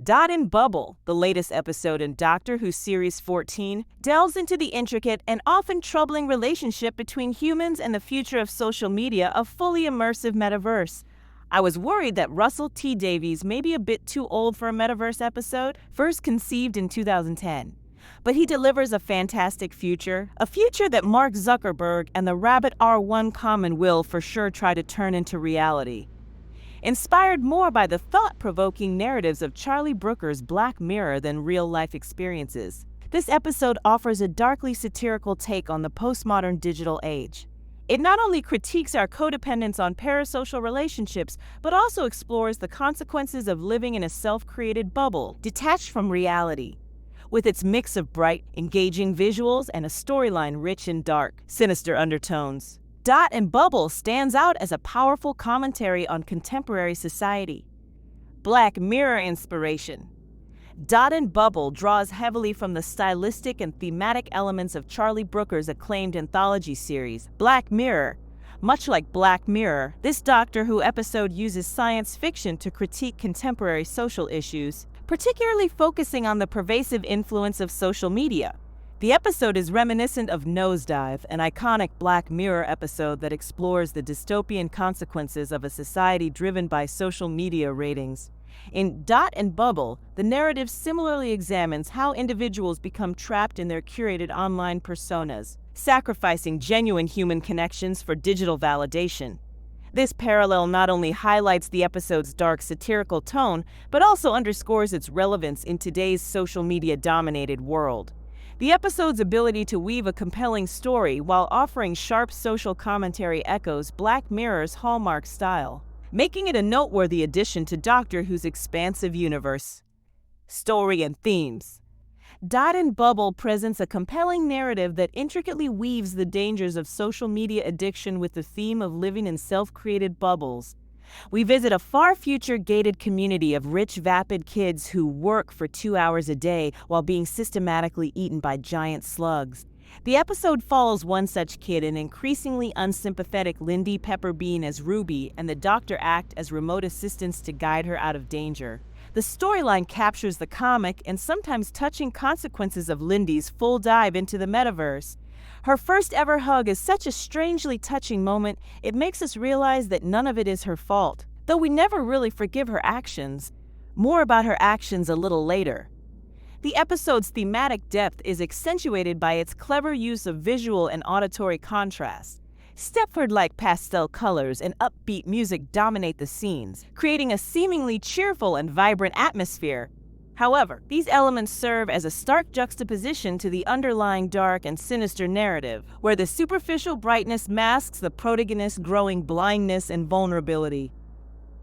Dot and Bubble, the latest episode in Doctor Who Series 14, delves into the intricate and often troubling relationship between humans and the future of social media, a fully immersive metaverse. I was worried that Russell T Davies may be a bit too old for a metaverse episode, first conceived in 2010. But he delivers a fantastic future, a future that Mark Zuckerberg and the Rabbit R1 Common will for sure try to turn into reality. Inspired more by the thought-provoking narratives of Charlie Brooker's Black Mirror than real-life experiences, this episode offers a darkly satirical take on the postmodern digital age. It not only critiques our codependence on parasocial relationships, but also explores the consequences of living in a self-created bubble, detached from reality. With its mix of bright, engaging visuals and a storyline rich in dark, sinister undertones, Dot and Bubble stands out as a powerful commentary on contemporary society. Black Mirror inspiration. Dot and Bubble draws heavily from the stylistic and thematic elements of Charlie Brooker's acclaimed anthology series, Black Mirror. Much like Black Mirror, this Doctor Who episode uses science fiction to critique contemporary social issues, particularly focusing on the pervasive influence of social media. The episode is reminiscent of Nosedive, an iconic Black Mirror episode that explores the dystopian consequences of a society driven by social media ratings. In Dot and Bubble, the narrative similarly examines how individuals become trapped in their curated online personas, sacrificing genuine human connections for digital validation. This parallel not only highlights the episode's dark satirical tone, but also underscores its relevance in today's social media-dominated world. The episode's ability to weave a compelling story while offering sharp social commentary echoes Black Mirror's hallmark style, making it a noteworthy addition to Doctor Who's expansive universe. Story and themes. Dot and Bubble presents a compelling narrative that intricately weaves the dangers of social media addiction with the theme of living in self-created bubbles. We visit a far-future gated community of rich, vapid kids who work for 2 hours a day while being systematically eaten by giant slugs. The episode follows one such kid, an increasingly unsympathetic Lindy Pepper-Bean as Ruby, and the Doctor act as remote assistants to guide her out of danger. The storyline captures the comic and sometimes touching consequences of Lindy's full dive into the metaverse. Her first ever hug is such a strangely touching moment, it makes us realize that none of it is her fault, though we never really forgive her actions. More about her actions a little later. The episode's thematic depth is accentuated by its clever use of visual and auditory contrast. Stepford-like pastel colors and upbeat music dominate the scenes, creating a seemingly cheerful and vibrant atmosphere. However, these elements serve as a stark juxtaposition to the underlying dark and sinister narrative, where the superficial brightness masks the protagonist's growing blindness and vulnerability.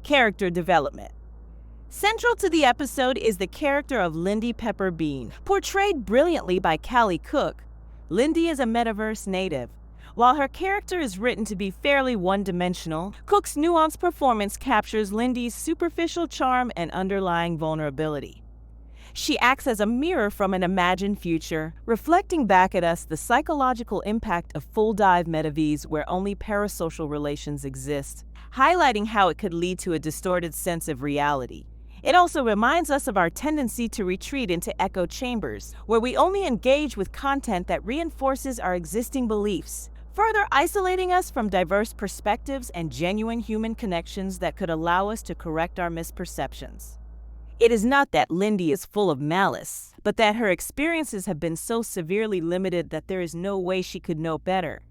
Character development. Central to the episode is the character of Lindy Pepper-Bean, portrayed brilliantly by Callie Cooke. Lindy is a metaverse native. While her character is written to be fairly one-dimensional, Cooke's nuanced performance captures Lindy's superficial charm and underlying vulnerability. She acts as a mirror from an imagined future, reflecting back at us the psychological impact of full-dive metaverse where only parasocial relations exist, highlighting how it could lead to a distorted sense of reality. It also reminds us of our tendency to retreat into echo chambers, where we only engage with content that reinforces our existing beliefs, further isolating us from diverse perspectives and genuine human connections that could allow us to correct our misperceptions. It is not that Lindy is full of malice, but that her experiences have been so severely limited that there is no way she could know better.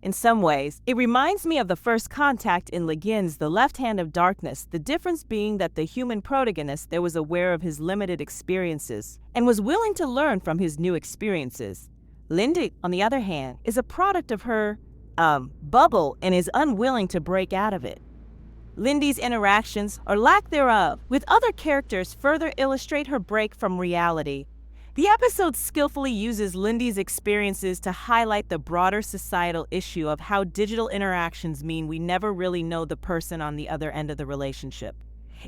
In some ways, it reminds me of the first contact in Le Guin's The Left Hand of Darkness, the difference being that the human protagonist there was aware of his limited experiences and was willing to learn from his new experiences. Lindy, on the other hand, is a product of her, bubble and is unwilling to break out of it. Lindy's interactions, or lack thereof, with other characters further illustrate her break from reality. The episode skillfully uses Lindy's experiences to highlight the broader societal issue of how digital interactions mean we never really know the person on the other end of the relationship.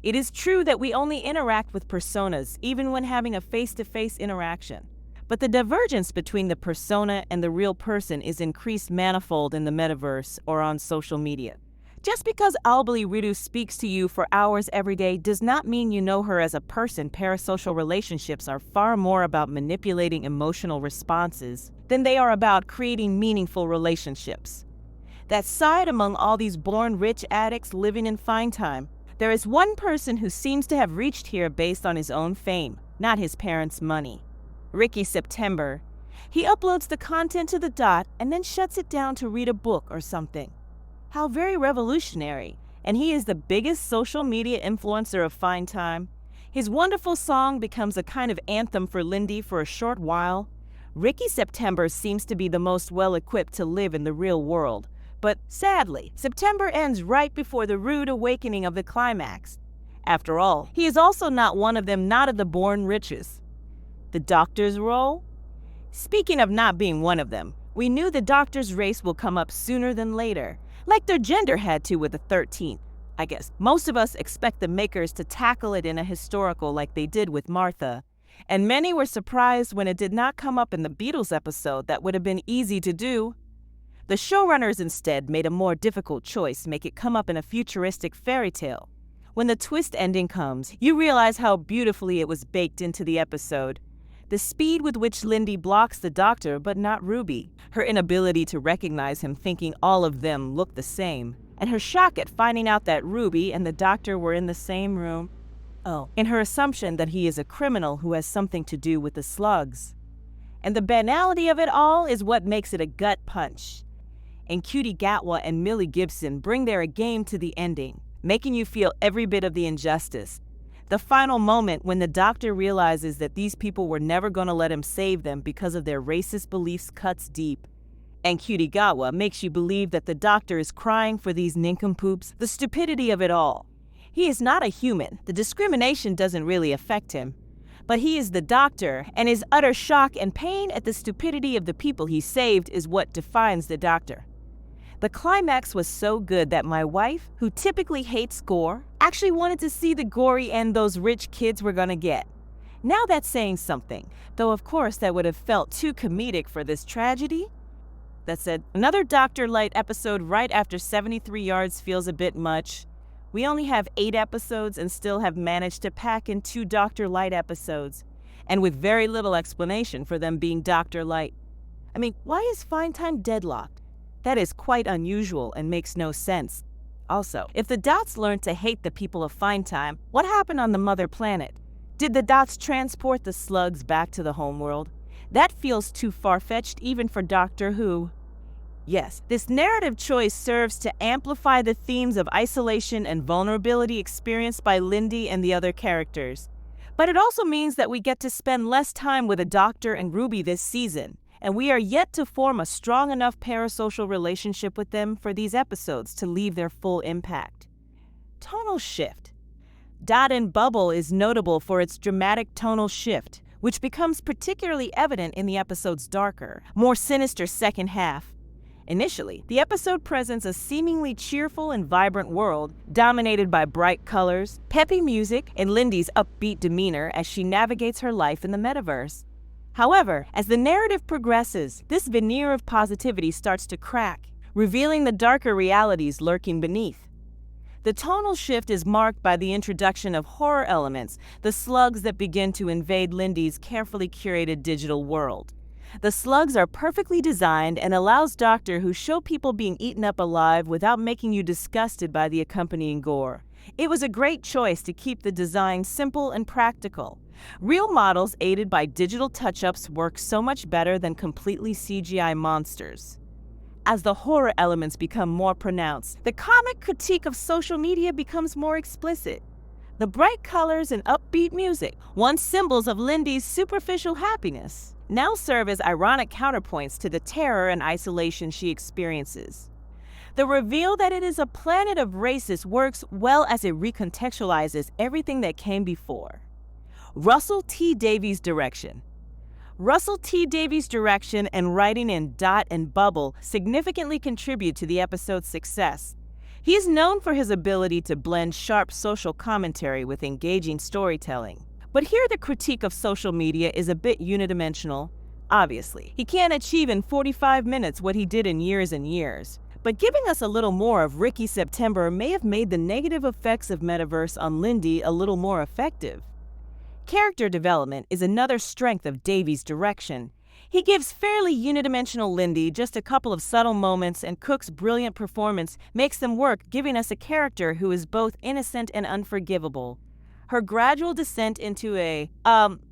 It is true that we only interact with personas, even when having a face-to-face interaction. But the divergence between the persona and the real person is increased manifold in the metaverse or on social media. Just because Albali Ridu speaks to you for hours every day does not mean you know her as a person. Parasocial relationships are far more about manipulating emotional responses than they are about creating meaningful relationships. That side among all these born rich addicts living in fine time, there is one person who seems to have reached here based on his own fame, not his parents' money. Ricky September. He uploads the content to the dot and then shuts it down to read a book or something. How very revolutionary. And he is the biggest social media influencer of fine time. His wonderful song becomes a kind of anthem for Lindy for a short while. Ricky September seems to be the most well-equipped to live in the real world. But sadly, September ends right before the rude awakening of the climax. After all, he is also not one of them, not of the born riches. The doctor's role? Speaking of not being one of them, we knew the doctor's race will come up sooner than later, like their gender had to with the 13th. I guess most of us expect the makers to tackle it in a historical like they did with Martha, and many were surprised when it did not come up in the Beatles episode that would have been easy to do. The showrunners instead made a more difficult choice, make it come up in a futuristic fairy tale. When the twist ending comes, you realize how beautifully it was baked into the episode. The speed with which Lindy blocks the doctor but not Ruby, her inability to recognize him thinking all of them look the same, and her shock at finding out that Ruby and the doctor were in the same room. And her assumption that he is a criminal who has something to do with the slugs. And the banality of it all is what makes it a gut punch. Ncuti Gatwa and Millie Gibson bring their game to the ending, making you feel every bit of the injustice. The final moment when the doctor realizes that these people were never going to let him save them because of their racist beliefs cuts deep. Ncuti Gatwa makes you believe that the doctor is crying for these nincompoops, the stupidity of it all. He is not a human. The discrimination doesn't really affect him. But he is the doctor, and his utter shock and pain at the stupidity of the people he saved is what defines the doctor. The climax was so good that my wife, who typically hates gore, actually wanted to see the gory end those rich kids were gonna get. Now that's saying something, though of course that would have felt too comedic for this tragedy. That said, another Dr. Light episode right after 73 yards feels a bit much. We only have 8 episodes and still have managed to pack in 2 Dr. Light episodes, and with very little explanation for them being Dr. Light. I mean, why is Fine Time deadlocked? That is quite unusual and makes no sense. Also, if the Dots learned to hate the people of Fine Time, what happened on the mother planet? Did the Dots transport the slugs back to the homeworld? That feels too far-fetched even for Doctor Who. Yes, this narrative choice serves to amplify the themes of isolation and vulnerability experienced by Lindy and the other characters. But it also means that we get to spend less time with the Doctor and Ruby this season, and we are yet to form a strong enough parasocial relationship with them for these episodes to leave their full impact. Tonal Shift. Dot and Bubble is notable for its dramatic tonal shift, which becomes particularly evident in the episode's darker, more sinister second half. Initially, the episode presents a seemingly cheerful and vibrant world, dominated by bright colors, peppy music, and Lindy's upbeat demeanor as she navigates her life in the metaverse. However, as the narrative progresses, this veneer of positivity starts to crack, revealing the darker realities lurking beneath. The tonal shift is marked by the introduction of horror elements, the slugs that begin to invade Lindy's carefully curated digital world. The slugs are perfectly designed and allows Doctor Who show people being eaten up alive without making you disgusted by the accompanying gore. It was a great choice to keep the design simple and practical. Real models aided by digital touch-ups work so much better than completely CGI monsters. As the horror elements become more pronounced, the comic critique of social media becomes more explicit. The bright colors and upbeat music, once symbols of Lindy's superficial happiness, now serve as ironic counterpoints to the terror and isolation she experiences. The reveal that it is a planet of racists works well as it recontextualizes everything that came before. Russell T. Davies' direction. Russell T. Davies' direction and writing in Dot and Bubble significantly contribute to the episode's success. He is known for his ability to blend sharp social commentary with engaging storytelling. But here the critique of social media is a bit unidimensional. Obviously, he can't achieve in 45 minutes what he did in years and years. But giving us a little more of Ricky September may have made the negative effects of metaverse on Lindy a little more effective. Character development is another strength of Davies' direction. He gives fairly unidimensional Lindy just a couple of subtle moments, and Cooke's brilliant performance makes them work, giving us a character who is both innocent and unforgivable. Her gradual descent into a,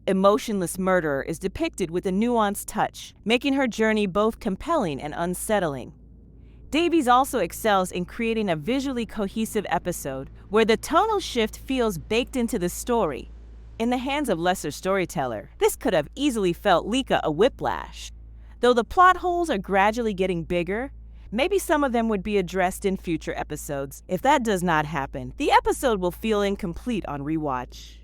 emotionless murderer is depicted with a nuanced touch, making her journey both compelling and unsettling. Davies also excels in creating a visually cohesive episode where the tonal shift feels baked into the story. In the hands of lesser storyteller, this could have easily felt Lika a whiplash. Though the plot holes are gradually getting bigger, maybe some of them would be addressed in future episodes. If that does not happen, the episode will feel incomplete on rewatch.